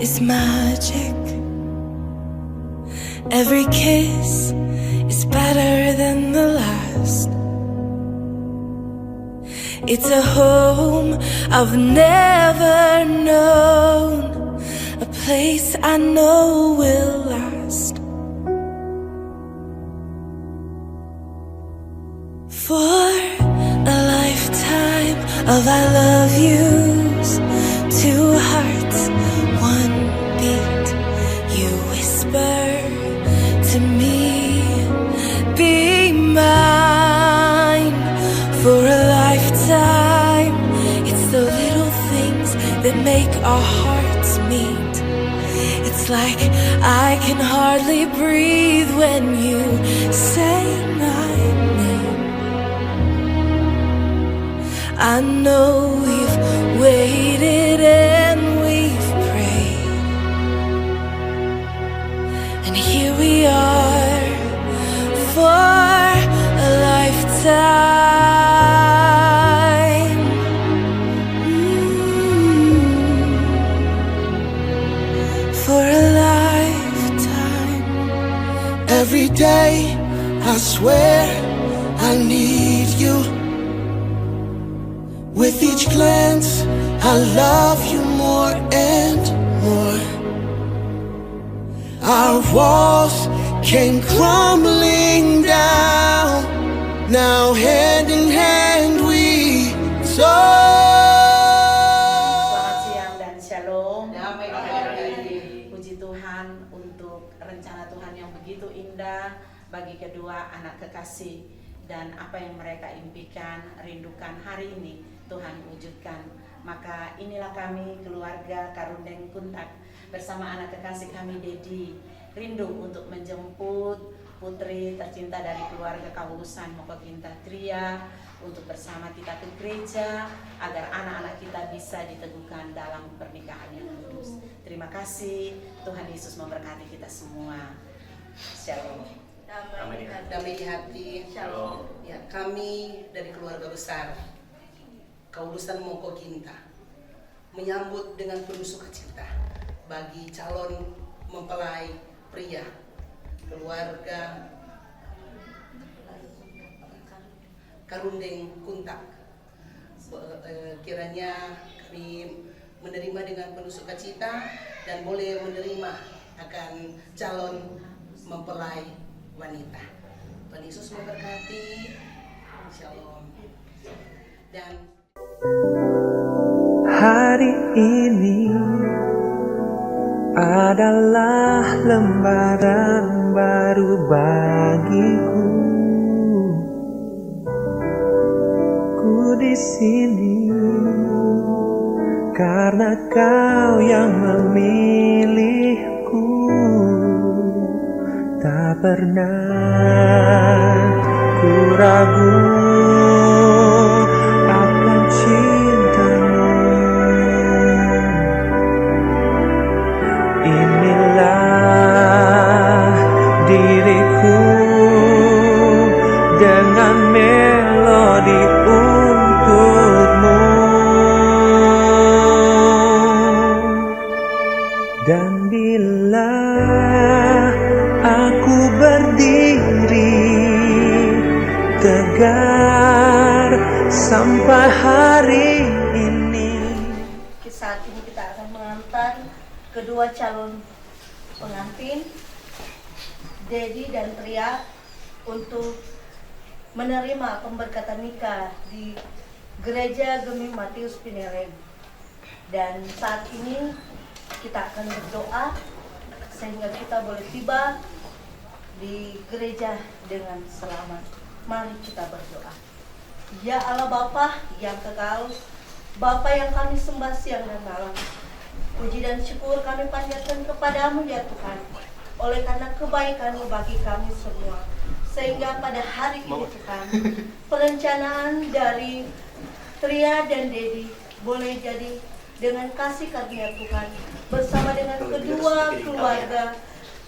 is magic. Every kiss is better than the last. It's a home I've never known, a place I know will last. For a lifetime of I love yous, two hearts, one beat. You whisper to me, be mine. For a lifetime, it's the little things that make our hearts meet. It's like I can hardly breathe when you say my name. I know we've waited and we've prayed, and here we are for a lifetime. For a lifetime. Every day I swear I need you. With each glance, I love you more and more. Our walls came crumbling down. Now hand in hand we soar. Selamat siang dan shalom. Puji Tuhan untuk rencana Tuhan yang begitu indah bagi kedua anak kekasih, dan apa yang mereka impikan, rindukan hari ini Tuhan wujudkan. Maka inilah kami keluarga Karundeng Kuntak bersama anak kekasih kami Dedi, rindu untuk menjemput putri tercinta dari keluarga Kaulusan Mokokinta Tria untuk bersama kita ke gereja agar anak-anak kita bisa diteguhkan dalam pernikahan yang kudus. Terima kasih, Tuhan Yesus memberkati kita semua. Shalom. Damai di hati. Shalom. Ya, kami dari keluarga besar Kaulusan Mokokinta menyambut dengan penuh sukacita bagi calon mempelai pria keluarga Karundeng Kuntak. Kiranya kami menerima dengan penuh sukacita dan boleh menerima akan calon mempelai wanita. Tuhan Yesus memberkati. Shalom. Dan hari ini adalah lembaran baru bagiku. Ku di sini karena Kau yang memilihku. Tak pernah ku ragu akan cintamu. Inilah diriku dengan melodi untukmu. Dan bila aku berdiri tegar sampai hari ini. Saat ini kita akan mengantar kedua calon pengantin, Dedi dan Tria, untuk menerima pemberkatan nikah di Gereja Gemi Matius Pineren. Dan saat ini kita akan berdoa sehingga kita boleh tiba di gereja dengan selamat. Mari kita berdoa. Ya Allah Bapa yang kekal, Bapa yang kami sembah siang dan malam, puji dan syukur kami panjatkan kepadamu ya Tuhan, oleh karena kebaikan-Mu bagi kami semua. Sehingga pada hari ini Tuhan, perencanaan dari Tria dan Dedi boleh jadi dengan kasih karunia Tuhan, bersama dengan kedua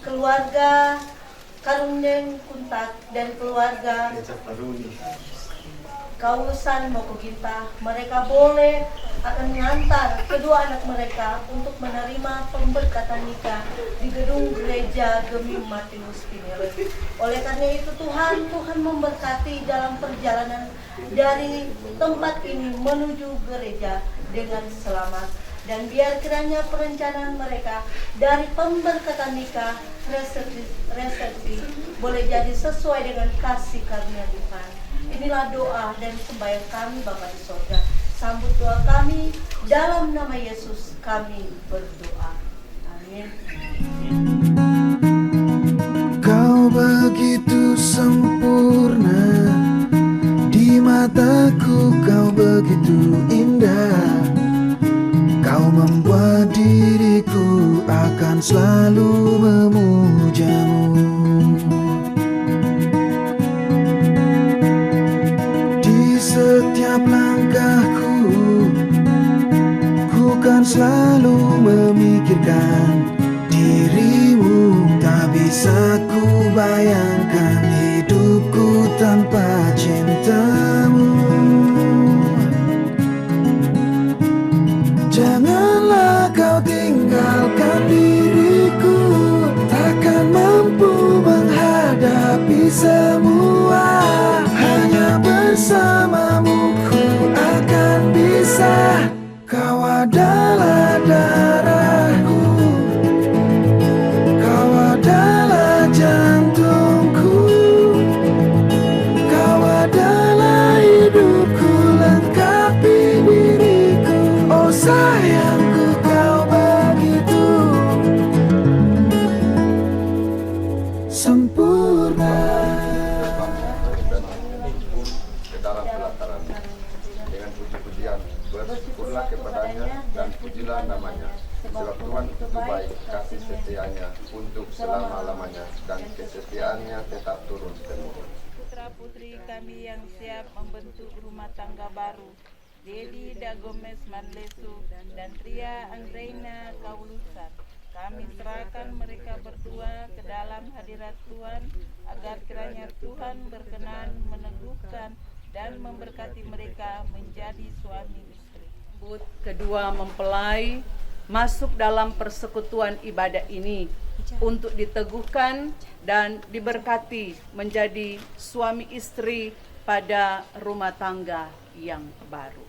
keluarga Karundeng Kuntak dan keluarga Kaulusan mau Ginta, mereka boleh akan mengantar kedua anak mereka untuk menerima pemberkatan nikah di gedung gereja Gemim Martinus Pinele. Oleh karena itu Tuhan memberkati dalam perjalanan dari tempat ini menuju gereja dengan selamat. Dan biar kiranya perencanaan mereka dari pemberkatan nikah resepsi boleh jadi sesuai dengan kasih karunia Tuhan. Inilah doa dan sembahyang kami Bapa di sorga. Sambut doa kami, dalam nama Yesus kami berdoa. Amin. Kau begitu sempurna, di mataku kau begitu indah. Kau membuat diriku akan selalu memujamu. Di setiap langkahku, ku kan selalu memikirkan dirimu. Tak bisa ku bayangkan hidupku tanpa cintamu. Janganlah kau tinggalkan diriku, takkan mampu menghadapi semua. Hanya bersamamu ku akan bisa. Kau adalah darahku, kau adalah jantungku, kau adalah hidupku, lengkapi diriku. Oh sayangku, kau begitu sempurna. Ke dalam pelataran dengan puji-pujian, bersyukurlah kepadanya dan pujilah namanya, sebab Tuhan itu baik, kasih setianya untuk selama-lamanya, dan kesetiaannya tetap turun-temurun. Putra-putri kami yang siap membentuk rumah tangga baru, Dedi da Gomez Manlesu dan Tria Anggraina Kaulusan, kami serahkan mereka berdua ke dalam hadirat Tuhan, agar kiranya Tuhan berkenan meneguhkan dan memberkati mereka menjadi suami istri. Kedua mempelai masuk dalam persekutuan ibadah ini untuk diteguhkan dan diberkati menjadi suami istri pada rumah tangga yang baru.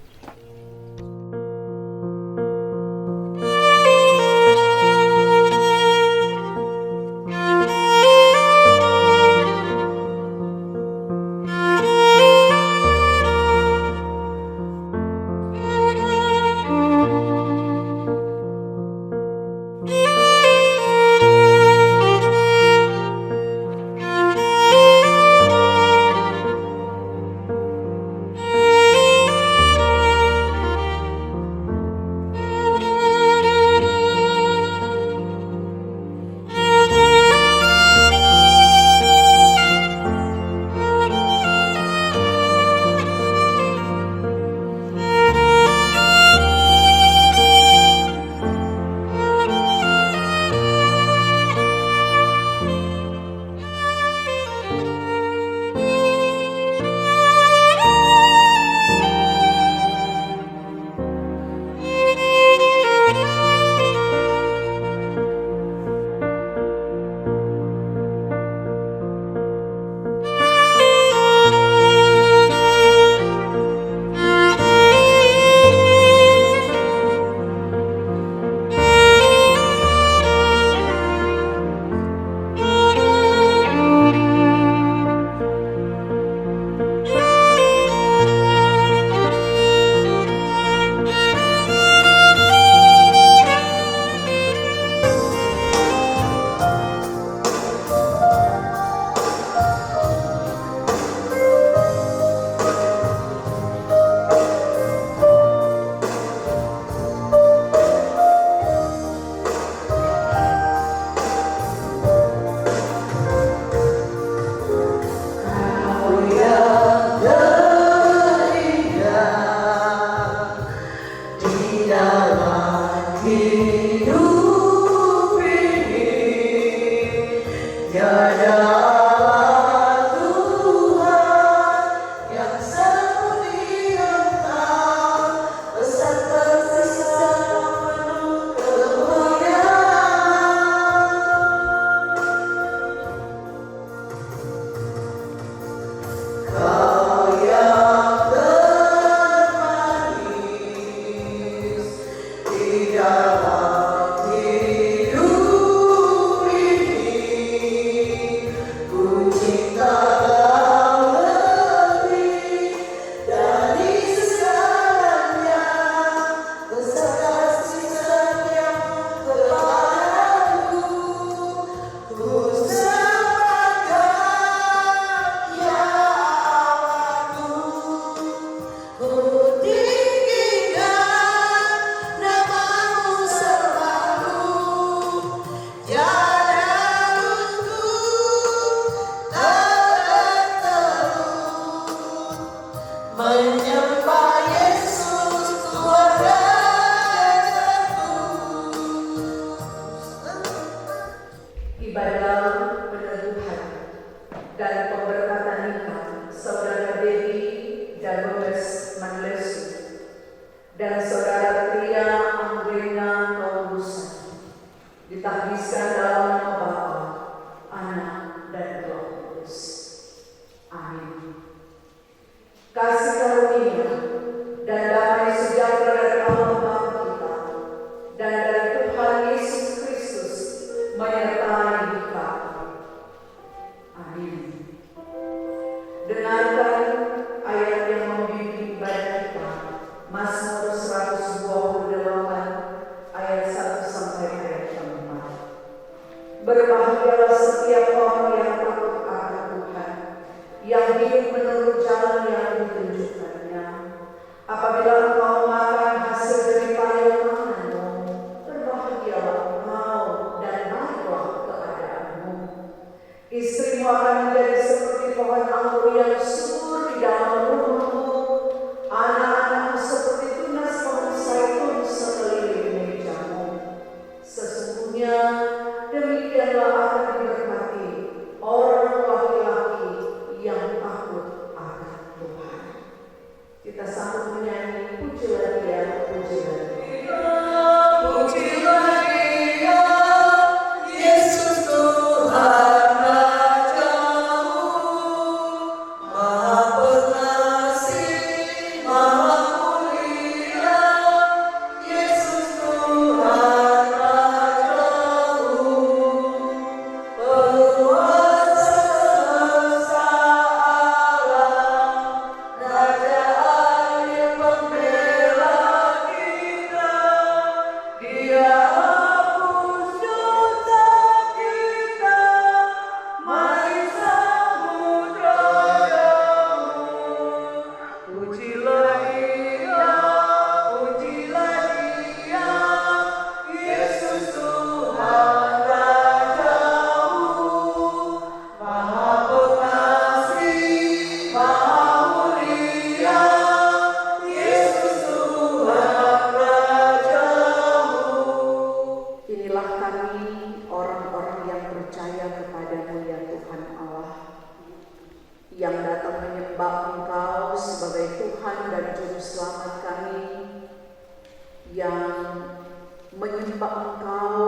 ibadah peneguhan dan pemberkatan nikah Saudara Dedi Dagomes Manlesu dan Saudara Tria Anggrena Kaulusan ditahbiskan dalam nama Bapa, Anak, dan Roh Kudus. Amin. Kasih karunia dan damai sejahtera dari Allah Bapa kita dan dari Tuhan Yesus Kristus menyertai kita. Amin. Dengarkan ayat yang membimbing ibadah kita, Mazmur 128 ayat 1 sampai ayat 4. Berbahagialah setiap orang yang takut akan Tuhan, yang hidup menurut jalan yang ditunjukkannya. Apabila engkau makan hasil dari payah tanganmu, berbahagialah engkau dan baiklah keadaanmu. Istrimu akan menjadi seperti pohon anggur yang subur di dalam rumahmu, anak-anakmu seperti tunas pohon zaitun sekeliling mejamu. Sesungguhnya demikianlah akan diberkati orang laki-laki yang takut akan Tuhan. Kita sambut menyanyi pujilah Dia, pujilah Dia. Pujilah Dia, Yesus Tuhan Rajamu, Maha Pengasih, Maha Mulia, Yesus Tuhan Rajamu, Penguasa semesta alam, Raja adil pembela kita, Dia hapus dosa kita, mari sambut Rajamu. Pujilah Dia, pujilah Dia, Yesus Tuhan Rajamu, Maha Pengasih, Maha Mulia, Yesus Tuhan Rajamu. Inilah kami orang-orang yang percaya kepada-Mu ya Tuhan Allah, yang datang menyembah Engkau sebagai Tuhan dan Juru Selamat kami, yang menyembah Engkau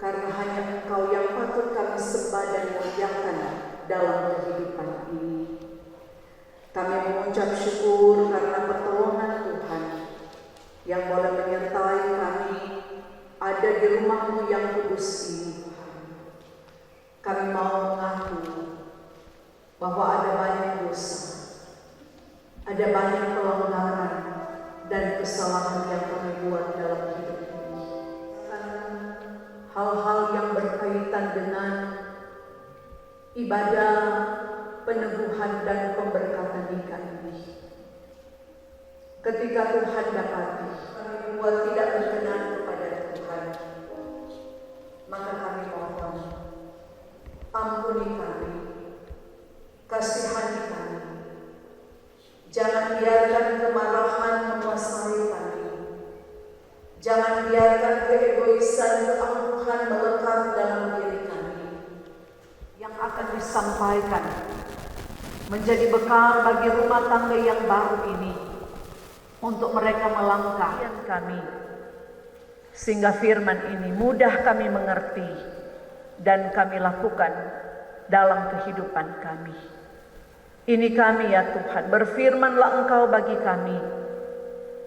karena hanya Engkau yang patut kami sembah dan muliakan dalam kehidupan ini. Kami mengucap syukur karena pertolongan Tuhan yang boleh menyertai kami ada di rumah-Mu yang kudus ini, Tuhan. Kami mau mengaku bahwa ada banyak dosa, ada banyak pelanggaran dan kesalahan yang kami buat dalam hidup ini. Hal-hal yang berkaitan dengan ibadah, peneguhan dan pemberkatan nikah ini. Ketika Tuhan dapati kami buat tidak berkenan kepada Tuhan, maka kami mohon, ampuni kami, kasihani kami. Jangan biarkan kemarahan menguasai kami. Jangan biarkan keegoisan, keangkuhan melekat dalam diri kami. Yang akan disampaikan menjadi bekal bagi rumah tangga yang baru ini untuk mereka melangkah kami, sehingga firman ini mudah kami mengerti dan kami lakukan dalam kehidupan kami. Ini kami ya Tuhan, berfirmanlah Engkau bagi kami,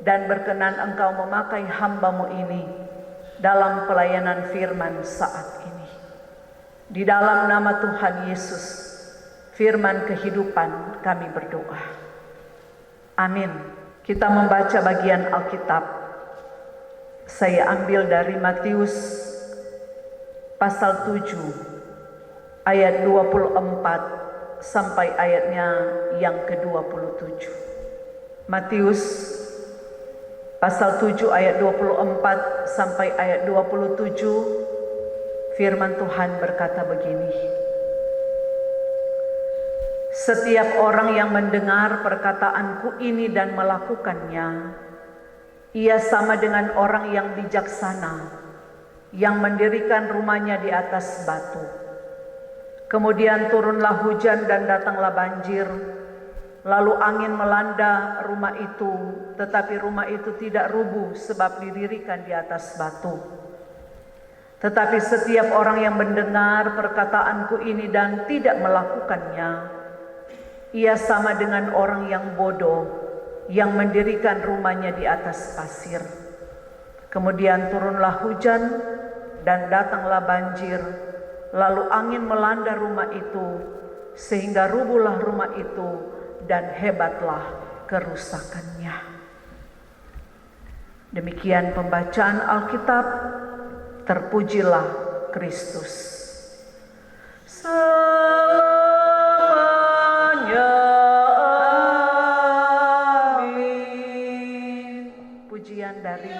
dan berkenan Engkau memakai hamba-Mu ini dalam pelayanan firman saat ini. Di dalam nama Tuhan Yesus, firman kehidupan kami berdoa. Amin. Kita membaca bagian Alkitab. Saya ambil dari Matius pasal 7 ayat 24 sampai ayatnya yang ke-27. Matius pasal 7 ayat 24 sampai ayat 27, firman Tuhan berkata begini. Setiap orang yang mendengar perkataanku ini dan melakukannya, ia sama dengan orang yang bijaksana yang mendirikan rumahnya di atas batu. Kemudian turunlah hujan dan datanglah banjir. Lalu angin melanda rumah itu, tetapi rumah itu tidak rubuh sebab didirikan di atas batu. Tetapi setiap orang yang mendengar perkataanku ini dan tidak melakukannya, ia sama dengan orang yang bodoh yang mendirikan rumahnya di atas pasir. Kemudian turunlah hujan dan datanglah banjir. Lalu angin melanda rumah itu, sehingga rubuhlah rumah itu dan hebatlah kerusakannya. Demikian pembacaan Alkitab. Terpujilah Kristus. Selamanya. Amin. Pujian dari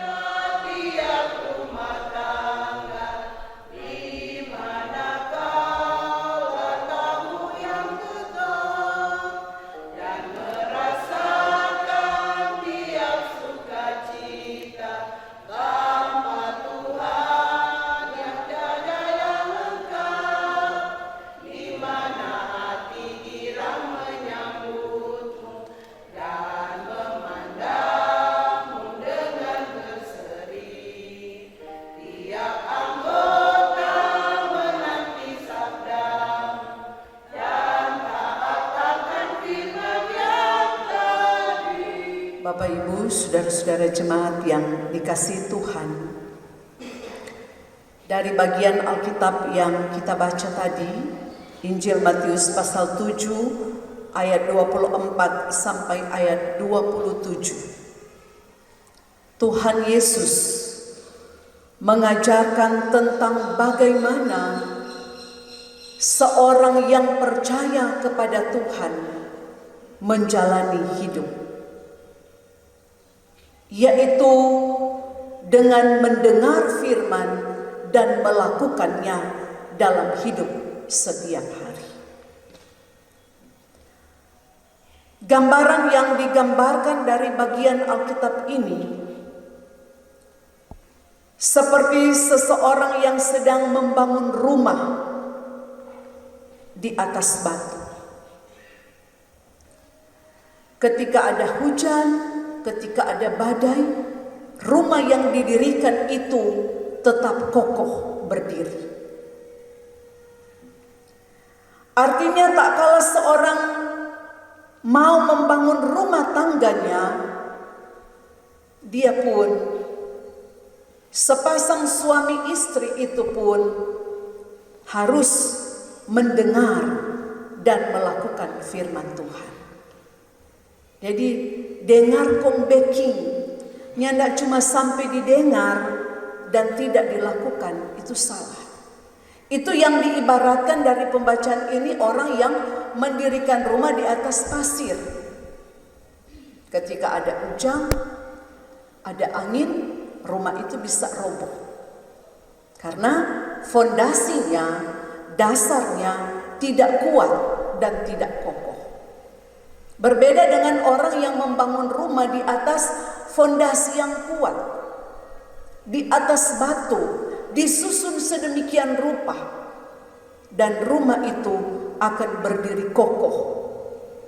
Bapak Ibu, saudara-saudara jemaat yang dikasihi Tuhan. Dari bagian Alkitab yang kita baca tadi, Injil Matius pasal 7 ayat 24 sampai ayat 27. Tuhan Yesus mengajarkan tentang bagaimana seorang yang percaya kepada Tuhan menjalani hidup, yaitu dengan mendengar firman dan melakukannya dalam hidup setiap hari. Gambaran yang digambarkan dari bagian Alkitab ini seperti seseorang yang sedang membangun rumah di atas batu. Ketika ada hujan, ketika ada badai, rumah yang didirikan itu tetap kokoh berdiri. Artinya tak kala seorang mau membangun rumah tangganya, dia pun, sepasang suami istri itu pun harus mendengar dan melakukan firman Tuhan. Jadi dengar nya tidak cuma sampai didengar dan tidak dilakukan, itu salah. Itu yang diibaratkan dari pembacaan ini orang yang mendirikan rumah di atas pasir. Ketika ada hujan, ada angin, rumah itu bisa roboh. Karena fondasinya, dasarnya tidak kuat dan tidak kokoh. Berbeda dengan orang yang membangun rumah di atas fondasi yang kuat, di atas batu, disusun sedemikian rupa, dan rumah itu akan berdiri kokoh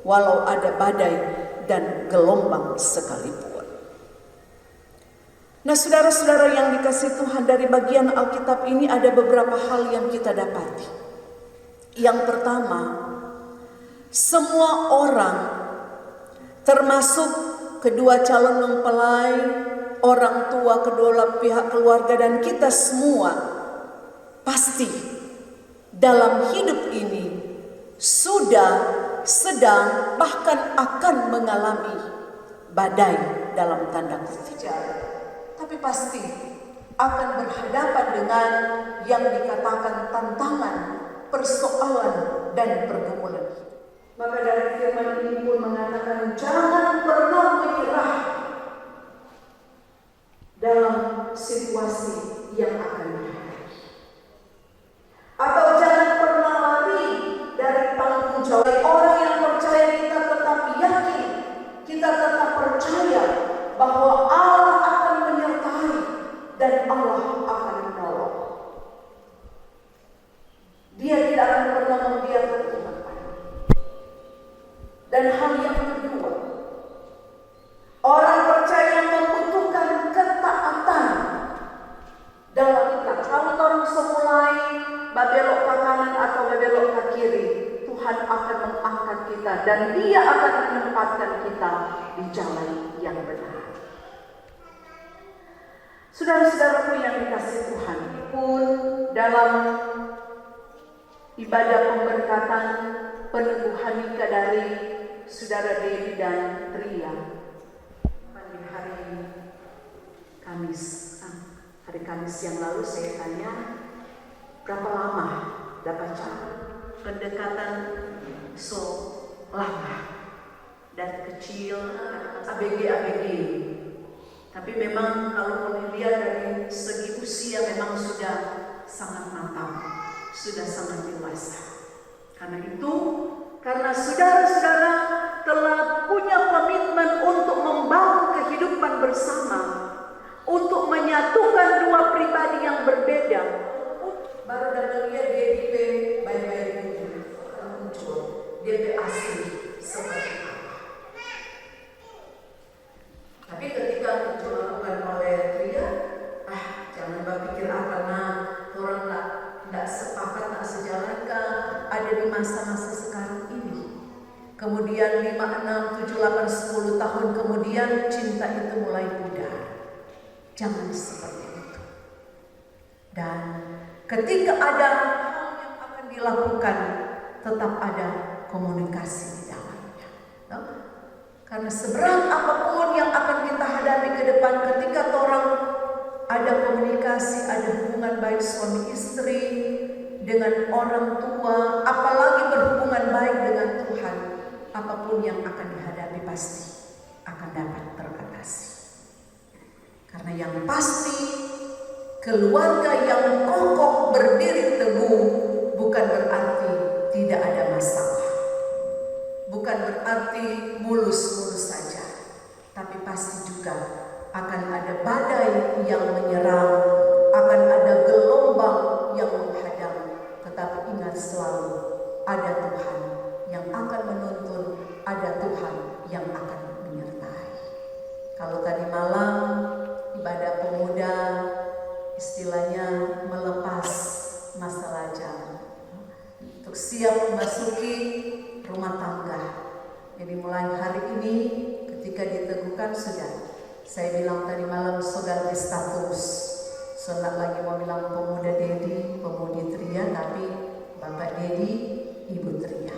walau ada badai dan gelombang sekalipun. Nah, saudara-saudara yang dikasihi Tuhan, dari bagian Alkitab ini ada beberapa hal yang kita dapati. Yang pertama, semua orang, termasuk kedua calon mempelai, orang tua, kedua pihak keluarga, dan kita semua, pasti dalam hidup ini sudah, sedang, bahkan akan mengalami badai dalam tanda kutip. Tapi pasti akan berhadapan dengan yang dikatakan tantangan, persoalan, dan pergumulan. Maka dari firman ini pun mengatakan jangan pernah menyerah dalam situasi yang akan dihadapi. Atau jangan pernah lari dari tanggung jawab. Orang yang percaya, kita tetap yakin, kita tetap percaya bahwa Allah akan menyertai dan Allah akan menolong. semulai babelok ke kanan atau babelok ke kiri, Tuhan akan mengangkat kita dan Dia akan menempatkan kita di jalan yang benar. Saudara-saudaraku yang dikasihi Tuhan, pun dalam ibadah pemberkatan peneguhan nikah dari Saudara Dedi dan Tria pada hari Kamis yang lalu, saya tanya berapa lama dapat pendekatan lama dan kecil, ABG. Tapi memang kalau dilihat dari segi usia memang sudah sangat matang, sudah sangat dewasa. Karena itu, karena saudara-saudara telah punya komitmen untuk membangun kehidupan bersama, untuk menyatukan dua pribadi yang berbeda, baru dapat lihat DP baik-baik muncul, DP asli seperti apa. Tapi ketika itu dilakukan oleh Tria, jangan berpikir karena orang tidak sepakat, tak sejalan kah, ada di masa-masa sekarang ini. Kemudian 5, 6, 7, 8, 10 tahun kemudian cinta itu mulai pudar. Jangan seperti itu. Dan ketika ada hal yang akan dilakukan, tetap ada komunikasi di dalamnya. Karena seberat apapun yang akan kita hadapi ke depan, ketika orang ada komunikasi, ada hubungan baik suami istri dengan orang tua, apalagi berhubungan baik dengan Tuhan, apapun yang akan dihadapi pasti akan dapat teratasi. Karena yang pasti, keluarga yang kokoh berdiri teguh bukan berarti tidak ada masalah. Bukan berarti mulus-mulus saja. Tapi pasti juga akan ada badai yang menyerang, akan ada gelombang yang menghadang. Tetapi ingat selalu, ada Tuhan yang akan menuntun, ada Tuhan yang akan menyertai. Kalau tadi malam ibadah pemuda istilahnya melepas masa lajang untuk siap memasuki rumah tangga. Jadi mulai hari ini ketika diteguhkan sudah, saya bilang tadi malam sudah di status, soalnya lagi mau bilang pemuda Dedi, pemudi Tria, tapi Bapak Dedi, Ibu Tria.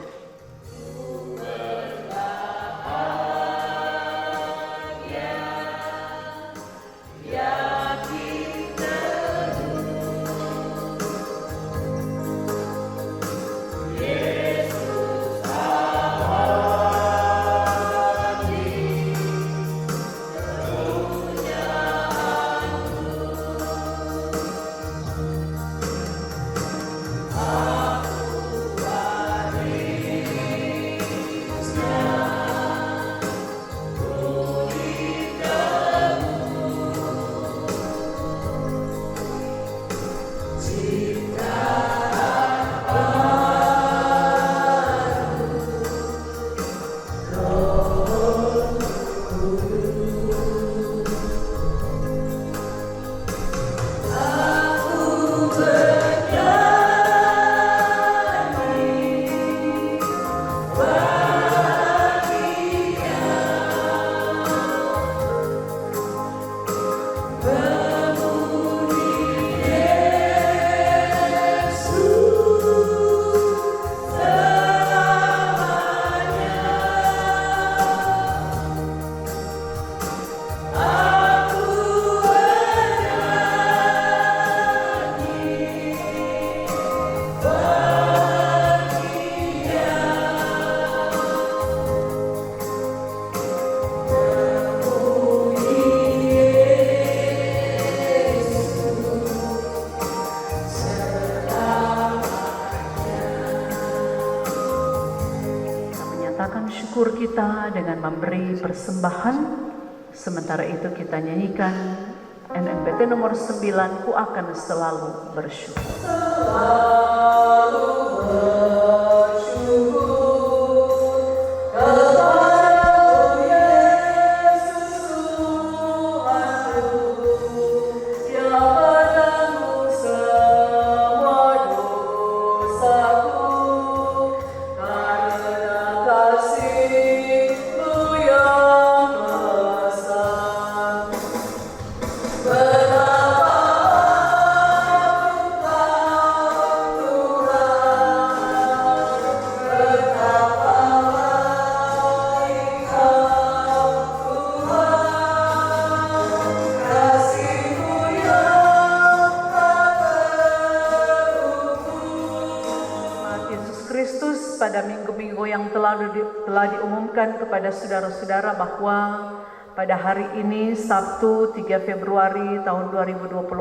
Syukur kita dengan memberi persembahan. Sementara itu kita nyanyikan NNBT nomor 9, Ku Akan Selalu Bersyukur. Selalu bersyukur kepadamu Yesus Tuhanku, yang padamu selalu pada minggu-minggu yang telah diumumkan kepada saudara-saudara bahwa pada hari ini Sabtu 3 Februari tahun 2024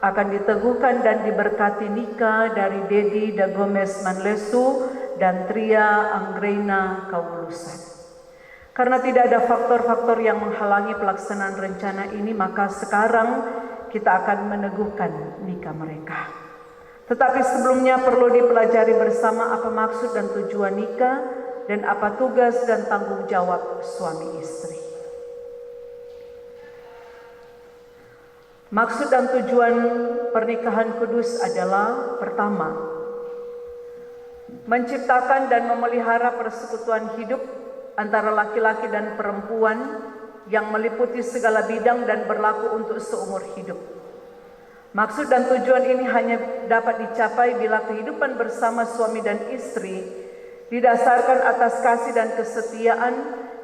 akan diteguhkan dan diberkati nikah dari Dedi Da Gomez Manlesu dan Tria Anggraina Kaulusan. Karena tidak ada faktor-faktor yang menghalangi pelaksanaan rencana ini, maka sekarang kita akan meneguhkan nikah mereka. Tetapi sebelumnya perlu dipelajari bersama apa maksud dan tujuan nikah dan apa tugas dan tanggung jawab suami istri. Maksud dan tujuan pernikahan kudus adalah pertama, menciptakan dan memelihara persekutuan hidup antara laki-laki dan perempuan yang meliputi segala bidang dan berlaku untuk seumur hidup. Maksud dan tujuan ini hanya dapat dicapai bila kehidupan bersama suami dan istri didasarkan atas kasih dan kesetiaan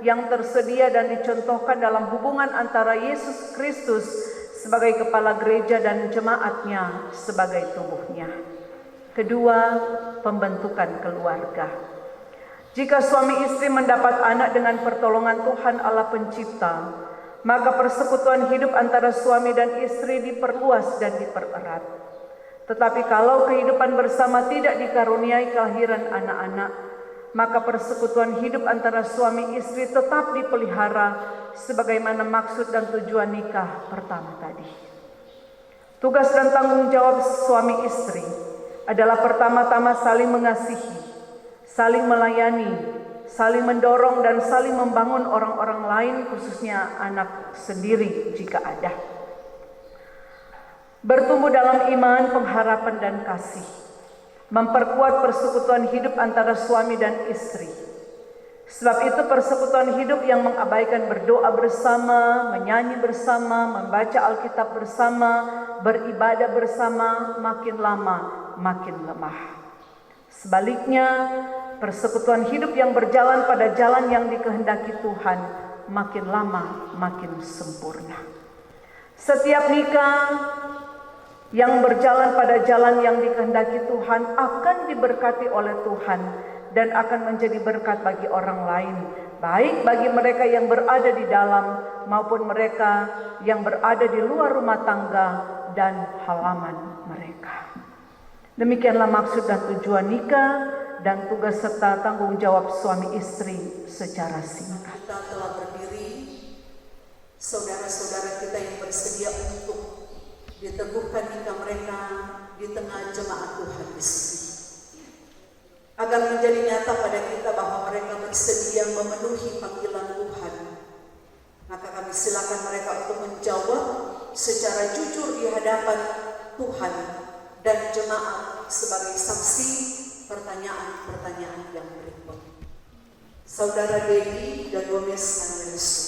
yang tersedia dan dicontohkan dalam hubungan antara Yesus Kristus sebagai kepala gereja dan jemaatnya sebagai tubuhnya. Kedua, pembentukan keluarga. Jika suami istri mendapat anak dengan pertolongan Tuhan Allah Pencipta, maka persekutuan hidup antara suami dan istri diperluas dan dipererat. Tetapi kalau kehidupan bersama tidak dikaruniai kelahiran anak-anak, maka persekutuan hidup antara suami istri tetap dipelihara sebagaimana maksud dan tujuan nikah pertama tadi. Tugas dan tanggung jawab suami istri adalah pertama-tama saling mengasihi, saling melayani, saling mendorong dan saling membangun orang-orang lain, khususnya anak sendiri jika ada. Bertumbuh dalam iman, pengharapan dan kasih. Memperkuat persekutuan hidup antara suami dan istri. Sebab itu persekutuan hidup yang mengabaikan berdoa bersama, menyanyi bersama, membaca Alkitab bersama, beribadah bersama, makin lama makin lemah. Sebaliknya, persekutuan hidup yang berjalan pada jalan yang dikehendaki Tuhan makin lama makin sempurna. Setiap nikah yang berjalan pada jalan yang dikehendaki Tuhan akan diberkati oleh Tuhan dan akan menjadi berkat bagi orang lain, baik bagi mereka yang berada di dalam maupun mereka yang berada di luar rumah tangga dan halaman mereka. Demikianlah maksud dan tujuan nikah dan tugas serta tanggung jawab suami istri secara singkat. Kita telah berdiri, saudara-saudara kita yang bersedia untuk diteguhkan nikah mereka di tengah jemaat Tuhan di sini. Agar menjadi nyata pada kita bahwa mereka bersedia memenuhi panggilan Tuhan, maka kami silakan mereka untuk menjawab secara jujur di hadapan Tuhan dan jemaat sebagai saksi pertanyaan-pertanyaan yang berikut. Saudara Dedi Da Gomez Manlesu,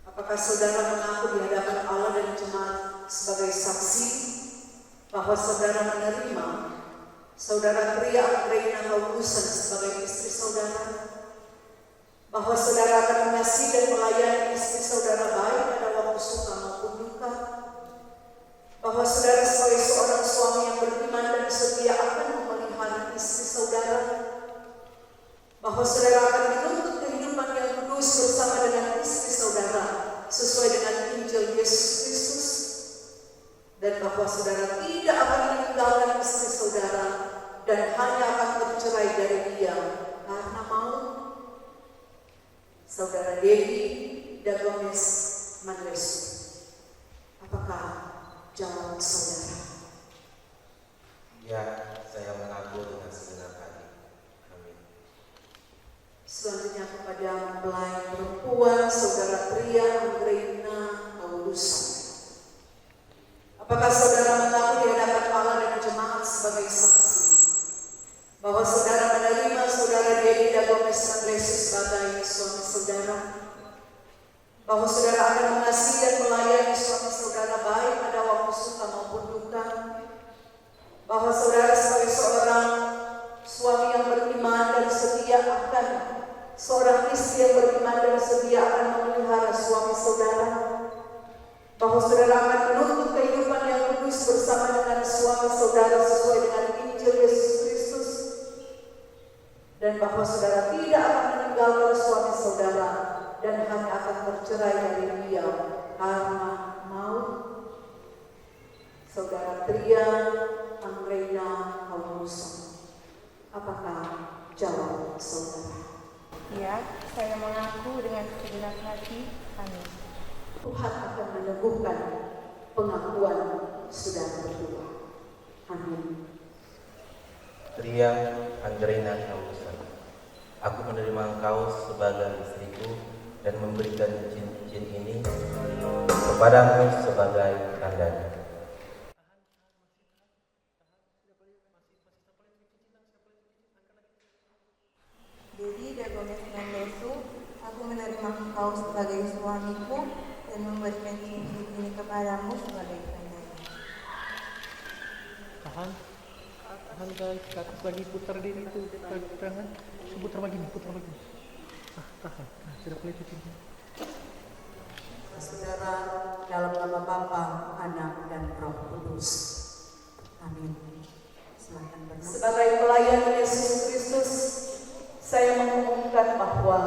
apakah saudara mengaku di hadapan Allah dan jemaat sebagai saksi bahwa saudara menerima saudara Tria Anggraina Kaulusan sebagai istri saudara, bahwa saudara akan mengasihi dan melayani istri saudara baik pada waktu suka maupun duka, bahwa saudara sebagai seorang suami yang beriman dan setia akan memelihara istri saudara, bahwa saudara akan menuntut kehidupan yang kudus bersama dengan istri saudara sesuai dengan Injil Yesus Kristus, dan bahwa saudara tidak akan meninggalkan istri saudara dan hanya akan bercerai dari dia karena mau. Saudara Dedi Da Gomez Manlesu, apakah jawab saudara? Ya, saya mengaku dengan segenap hati. Amin. Selanjutnya kepada mempelai perempuan saudara Tria Anggraina Kaulusan, apakah saudara mengaku di hadapan Allah dan jemaat sebagai saksi bahwa saudara menerima saudara Dedi Da Gomez Manlesu sebagai suami saudara, bahwa saudara akan mengasihi dan melayani suami saudara baik pada waktu suka maupun duka, bahwa saudara sebagai seorang suami yang beriman dan setia akan seorang istri yang beriman dan setia akan memelihara suami saudara, bahwa saudara akan menuntut kehidupan yang kudus bersama dengan suami saudara sesuai dengan Injil Yesus Kristus, bahwa saudara tidak akan meninggalkan suami saudara dan hanya akan bercerai dari dia karena maut. Saudara Tria Anggrena Paulusan, apakah jawab saudara? Ya, saya mengaku dengan segenap hati. Amin. Tuhan akan meneguhkan pengakuan saudara berdua. Amin. Tria Anggrena Paulusan, aku menerima engkau sebagai istriku dan memberikan cincin ini kepadamu sebagai tandanya. Dedi da Gomez Manlesu, aku menerima engkau sebagai suamiku dan memberikan cincin ini kepadamu sebagai tandanya. Tahan guys, ke atas lagi, putar diri itu, tangan, putar lagi. Tahan, tidak boleh cincin. Saudara, dalam nama Bapa, Anak, dan Roh Kudus. Amin. Silakan bernafas. Sebagai pelayan Yesus Kristus, saya mengumumkan bahwa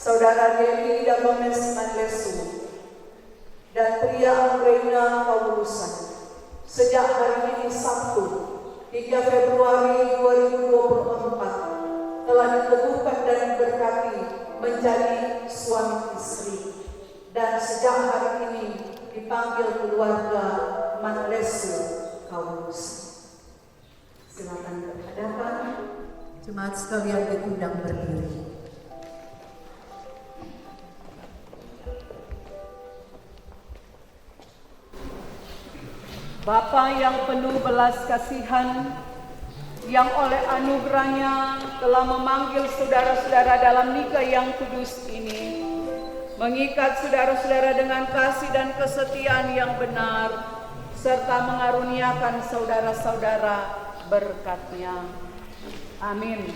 saudara Dedi da Gomez Manlesu dan Tria Anggrena Paulusan sejak hari ini Sabtu 3 Februari 2024 telah diteguhkan dan diberkati menjadi suami istri, dan sejak hari ini dipanggil keluarga Manlesu Paulusan. Silakan berhadapan. Jemaat sekalian diundang berdiri. Bapa yang penuh belas kasihan, yang oleh anugerahnya telah memanggil saudara-saudara dalam nikah yang kudus ini, mengikat saudara-saudara dengan kasih dan kesetiaan yang benar, serta mengaruniakan saudara-saudara berkat-Nya. Amin.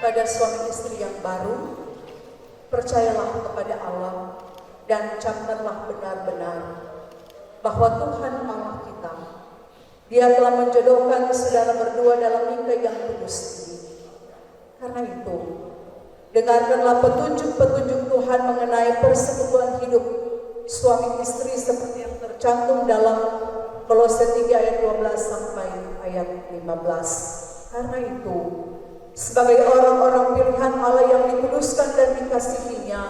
Kepada suami istri yang baru, percayalah kepada Allah dan camkanlah benar-benar bahwa Tuhan Allah kita, Dia telah menjodohkan saudara berdua dalam nikah yang kudus ini. Karena itu, dengarkanlah petunjuk-petunjuk Tuhan mengenai persekutuan hidup suami istri seperti yang tercantum dalam Kolose 3 ayat 12 sampai ayat 15. Karena itu, sebagai orang-orang pilihan Allah yang dikuduskan dan dikasihinya,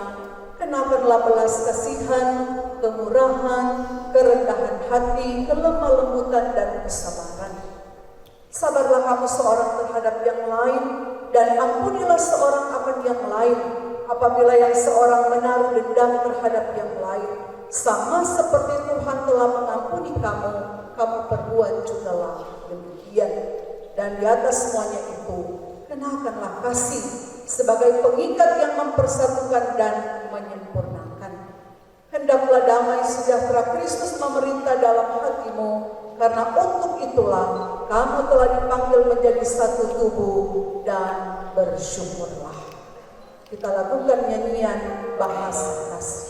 kenakanlah belas kasihan, kemurahan, kerendahan hati, kelemah lembutan, dan kesabaran. Sabarlah kamu seorang terhadap yang lain, dan ampunilah seorang akan yang lain, apabila yang seorang menaruh dendam terhadap yang lain. Sama seperti Tuhan telah mengampuni kamu, kamu perbuat jugalah demikian. Dan di atas semuanya itu, kenakanlah kasih sebagai pengikat yang mempersatukan dan menyempurnakan. Hendaklah damai sejahtera Kristus memerintah dalam hatimu, karena untuk itulah kamu telah dipanggil menjadi satu tubuh, dan bersyukurlah. Kita lakukan nyanyian bahasa kasih.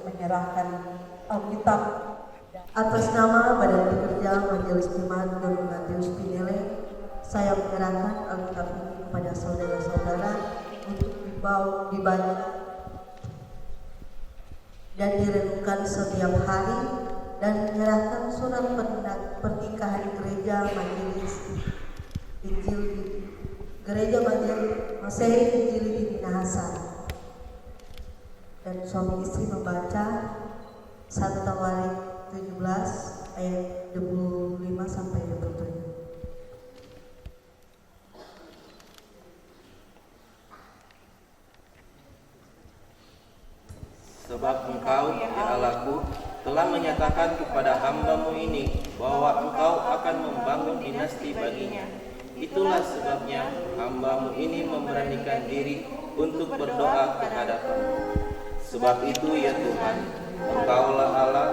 menyerahkan Alkitab atas nama Badan Pekerja Majelis Jemaat Gunung Matius Pinele. Saya menyerahkan Alkitab ini kepada saudara-saudara untuk dibaca dan direnungkan setiap hari, dan menyerahkan surat pernikahan gereja Majelis Injil Gereja Majelis Masehi Injil di Minahasa, dan suami istri membaca 1 Tawarik 17 ayat 25 sampai 27. Sebab Engkau, ya Allahku, telah menyatakan kepada hamba-Mu ini bahwa Engkau akan membangun dinasti baginya. Itulah sebabnya hamba-Mu ini memberanikan diri untuk berdoa kehadap-Mu. Sebab itu ya Tuhan, Engkaulah Allah,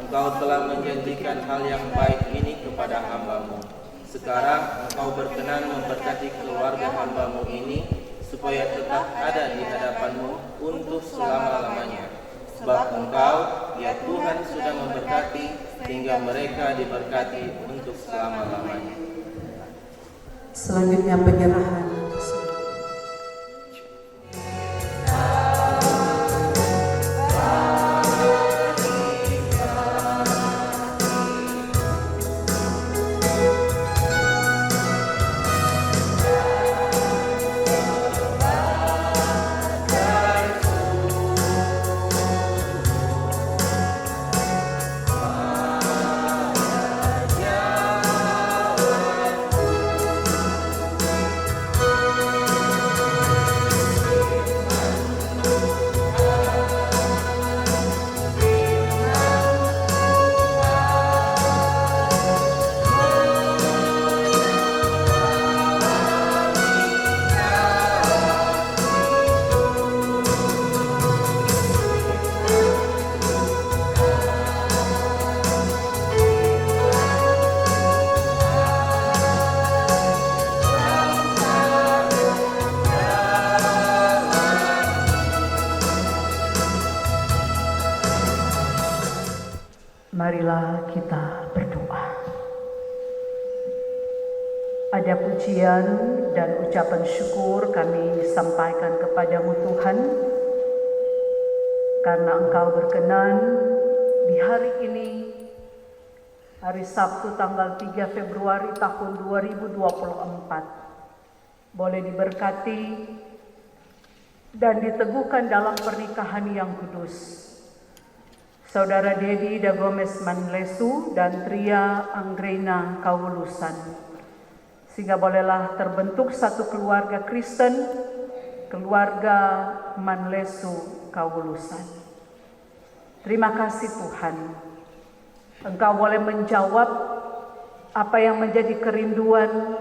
Engkau telah menjanjikan hal yang baik ini kepada hamba-Mu. Sekarang Engkau berkenan memberkati keluarga hamba-Mu ini, supaya tetap ada di hadapan-Mu untuk selama-lamanya. Sebab Engkau, ya Tuhan, sudah memberkati sehingga mereka diberkati untuk selama-lamanya. Selanjutnya penyerahan. Marilah kita berdoa. Ada pujian dan ucapan syukur kami sampaikan kepadamu Tuhan, karena Engkau berkenan di hari ini, hari Sabtu tanggal 3 Februari tahun 2024, boleh diberkati dan diteguhkan dalam pernikahan yang kudus. Saudara Dedi Da Gomez Manlesu dan Tria Anggrena Kawulusan, sehingga bolehlah terbentuk satu keluarga Kristen, keluarga Manlesu Kawulusan. Terima kasih Tuhan, Engkau boleh menjawab apa yang menjadi kerinduan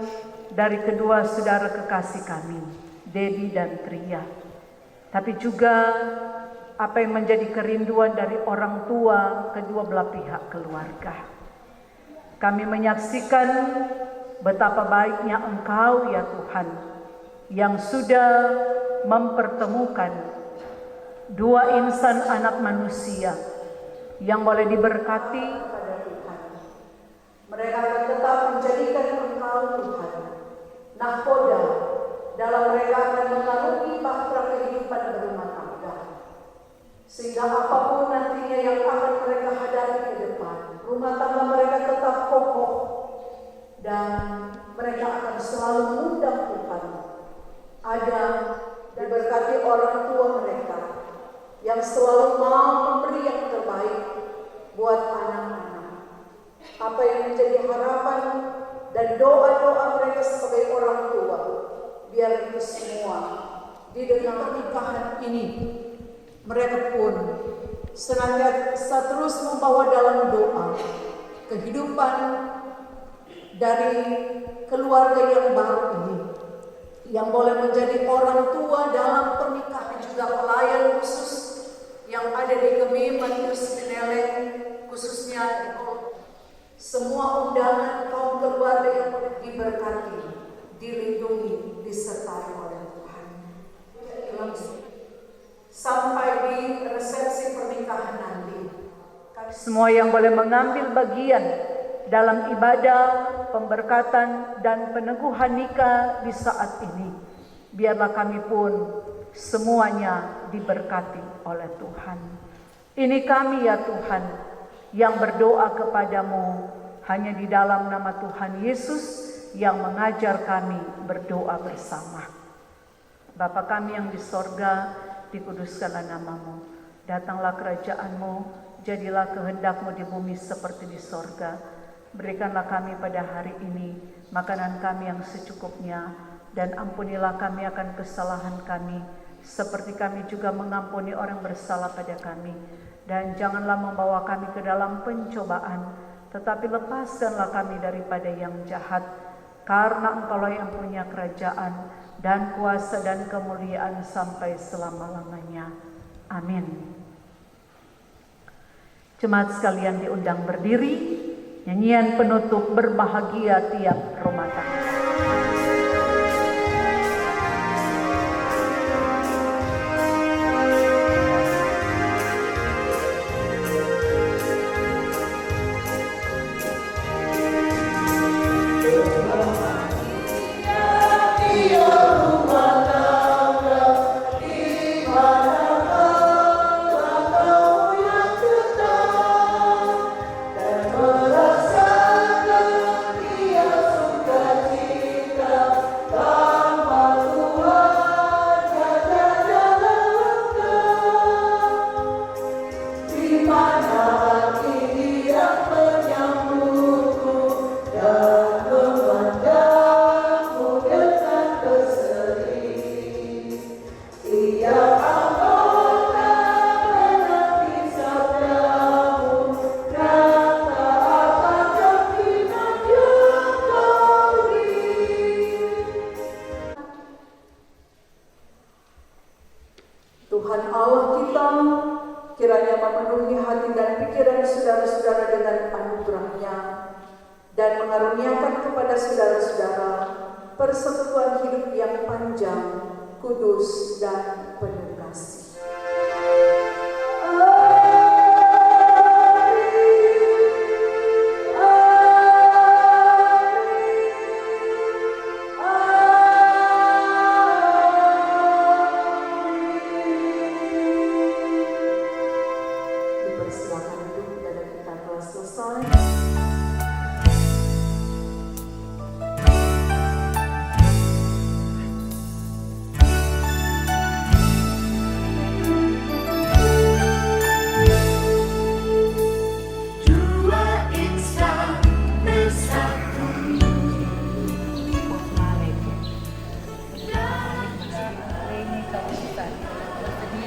dari kedua saudara kekasih kami, Dedi dan Tria, tapi juga apa yang menjadi kerinduan dari orang tua kedua belah pihak keluarga. Kami menyaksikan betapa baiknya Engkau ya Tuhan, yang sudah mempertemukan dua insan anak manusia yang boleh diberkati pada Tuhan. Mereka akan tetap menjadikan Engkau Tuhan nahkoda dalam mereka akan mengarungi bahtera kehidupan berumah tangga, sehingga apapun nantinya yang akan mereka hadapi ke depan, rumah tangga mereka tetap kokoh dan mereka akan selalu mengundang Tuhan. Ada diberkati orang tua mereka yang selalu mau memberi yang terbaik buat anak-anak. Apa yang menjadi harapan dan doa-doa mereka sebagai orang tua, biar itu semua di dalam pernikahan ini mereka pun senantiasa terus membawa dalam doa kehidupan dari keluarga yang baru ini, yang boleh menjadi orang tua dalam pernikahan, juga pelayan khusus yang ada di Gemi Matius Pinele, khususnya semua undangan kaum keluarga yang diberkati, dilindungi, disertai oleh Tuhan. sampai di resepsi pernikahan nanti. Semua yang boleh mengambil bagian dalam ibadah, pemberkatan, dan peneguhan nikah di saat ini, biarlah kami pun semuanya diberkati oleh Tuhan. Ini kami ya Tuhan, yang berdoa kepadamu hanya di dalam nama Tuhan Yesus yang mengajar kami berdoa bersama. Bapa kami yang di sorga, dikuduskanlah namamu. Datanglah kerajaanmu, jadilah kehendakmu di bumi seperti di sorga. Berikanlah kami pada hari ini makanan kami yang secukupnya, dan ampunilah kami akan kesalahan kami, seperti kami juga mengampuni orang bersalah pada kami. Dan janganlah membawa kami ke dalam pencobaan, tetapi lepaskanlah kami daripada yang jahat. Karena Engkaulah yang punya kerajaan dan kuasa dan kemuliaan sampai selama-lamanya. Amin. Jemaat sekalian diundang berdiri. Nyanyian penutup berbahagia tiap rumah tangga. Tuhan Allah kita kiranya memenuhi hati dan pikiran saudara-saudara dengan anugerah-Nya dan mengaruniakan kepada saudara-saudara persekutuan hidup yang panjang, kudus, dan penuh kasih.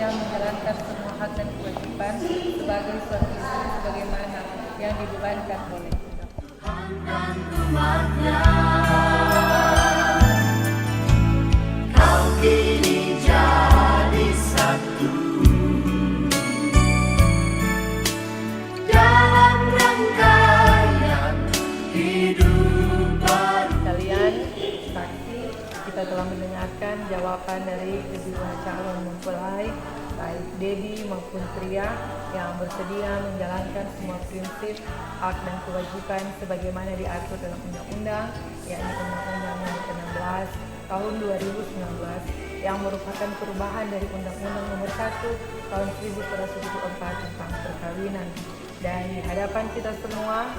Menjalankan semua hak dan kewajiban sebagai suami istri sebagaimana yang dibebankan oleh umatnya, kau kini jadi satu dalam rangkaian hidup baru. Kalian saksi, kita telah mendengarkan jawaban dari kedua calon mempelai, baik Dedi maupun Tria, yang bersedia menjalankan semua prinsip, hak dan kewajiban sebagaimana diatur dalam undang-undang, yakni Undang-Undang Nomor 16 Tahun 2019 yang merupakan perubahan dari Undang-Undang Nomor 1 Tahun 1974 tentang perkawinan. Dan di hadapan kita semua,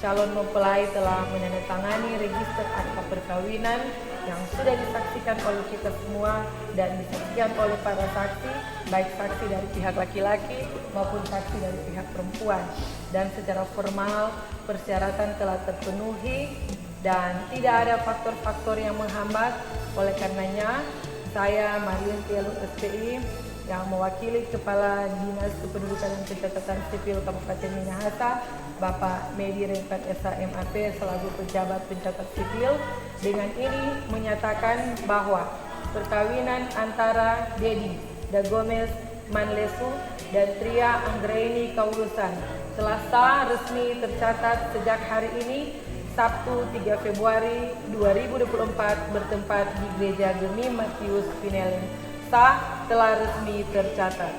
calon mempelai telah menandatangani register akta perkawinan yang sudah disaksikan oleh kita semua dan disaksikan oleh para saksi, baik saksi dari pihak laki-laki maupun saksi dari pihak perempuan. Dan secara formal persyaratan telah terpenuhi dan tidak ada faktor-faktor yang menghambat. Oleh karenanya, saya Marion Tialu SPI yang mewakili Kepala Dinas Kependudukan dan Pencatatan Sipil Kabupaten Minahasa, Bapak Medi Renkat SHMAP selaku pejabat pencatat sipil, dengan ini menyatakan bahwa perkawinan antara Dedi Da Gomez Manlesu dan Tria Anggraini Kaulusan telah sah resmi tercatat sejak hari ini, Sabtu 3 Februari 2024 bertempat di Gereja Gemi Matius Pineleng, sah telah resmi tercatat.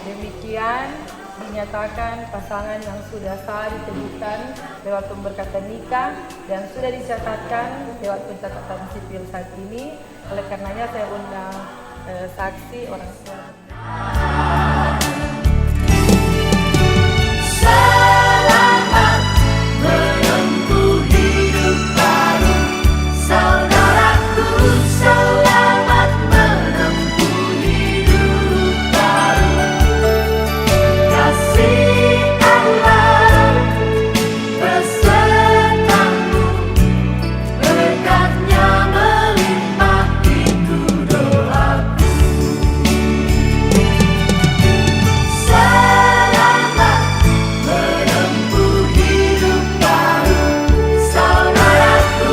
Demikian dinyatakan pasangan yang sudah sah ditemukan lewat pemberkatan nikah dan sudah dicatatkan lewat pencatatan sipil saat ini. Oleh karenanya saya undang saksi orang tua. Selamat menempuh hidup baru, saudaraku. Selamat menempuh hidup baru. Kasih Allah besertamu, berkatnya melimpah, itu doaku. Selamat menempuh hidup baru, saudaraku.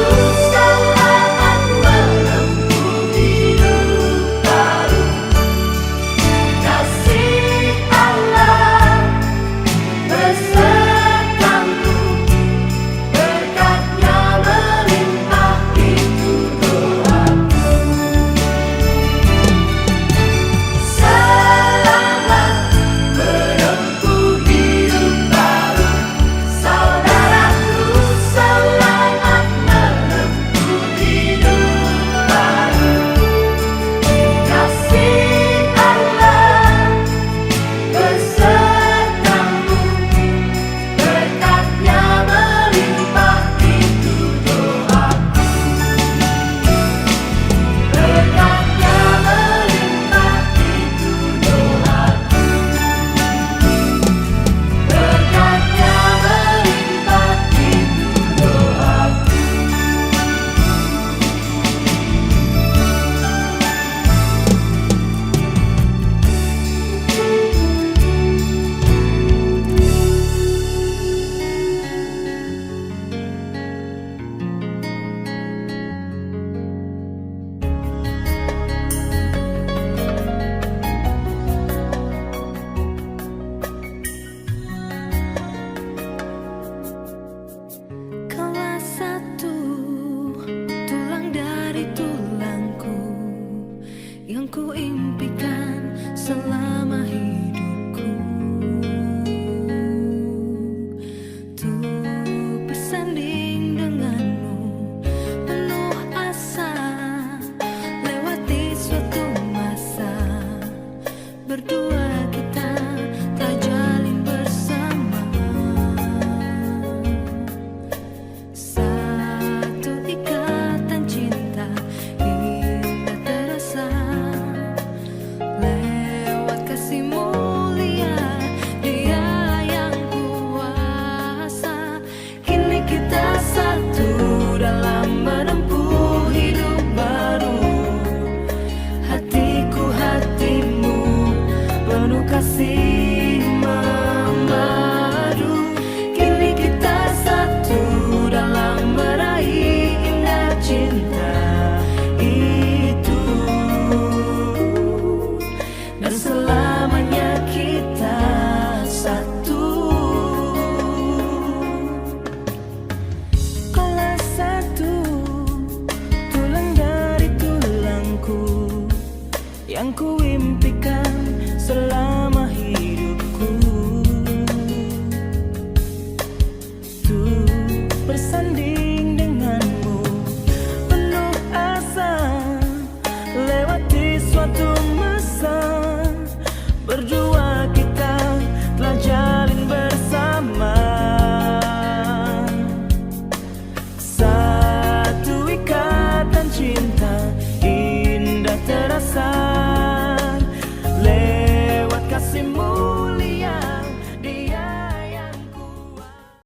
Selamat menempuh hidup baru. Kasih Allah besertamu, berkatnya melimpah, itu doaku. Selamat menempuh hidup baru, saudaraku. Selamat menempuh hidup baru. Kasih Allah besertamu, berkatnya melimpah, itu doaku. Berkatnya melimpah, itu doaku. Berkatnya melimpah, itu doaku. Kaulah satu tulang dari tulangku, yang ku impikan selama hidupku. Untuk bersanding denganmu, penuh asa, lewati suatu masa. Berdua kita telah jalin bersama. Satu ikatan cinta indah terasa, lewat kasih mulia Dia yang kuasa. Kini kita satu dalam menempuh hidup baru. Hatiku hatimu, penuh kasih memadu. Kini kita satu dalam meraih indah cinta itu, dan selamanya kita satu. Kaulah satu tulang dari tulangku, yang ku impikan